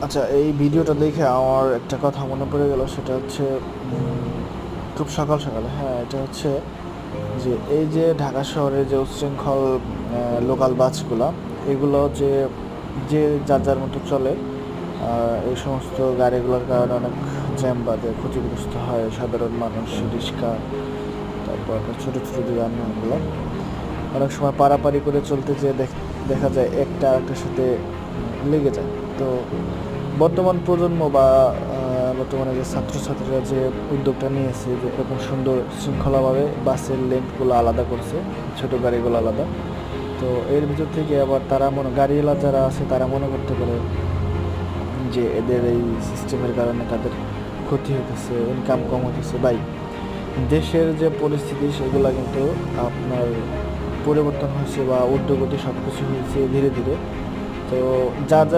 আচ্ছা, এই ভিডিওটা দেখে আমার একটা কথা মনে পড়ে গেল, সেটা হচ্ছে খুব সকাল সকালে, হ্যাঁ, এটা হচ্ছে যে এই যে ঢাকা শহরে যে উচ্ছৃঙ্খল লোকাল বাসগুলা, এগুলো যে যে যার যার মতো চলে, এই সমস্ত গাড়িগুলোর কারণে অনেক জ্যাম বাজে, ক্ষতিগ্রস্ত হয় সাধারণ মানুষ, রিক্সা, তারপর ছোটো ছোটো যে যানবাহনগুলো অনেক সময় পারাপারি করে চলতে যেয়ে দেখা যায় একটা আরেকটার সাথে লেগে যায়। তো বর্তমান প্রজন্ম বা বর্তমানে যে ছাত্রছাত্রীরা যে উদ্যোগটা নিয়েছে, যে এরকম সুন্দর শৃঙ্খলাভাবে বাসের লেনগুলো আলাদা করছে, ছোট গাড়িগুলো আলাদা। তো এর ভিতর থেকে আবার তারা গাড়িওয়ালা যারা আছে তারা মনে করতে পারে যে এদের এই সিস্টেমের কারণে তাদের ক্ষতি হতেছে, ইনকাম কম হতেছে। ভাই, দেশের যে পরিস্থিতি সেগুলো কিন্তু আপনার পরিবর্তন হয়েছে বা ঊর্ধ্বগতি সব কিছু হয়েছে ধীরে ধীরে। তো যার যার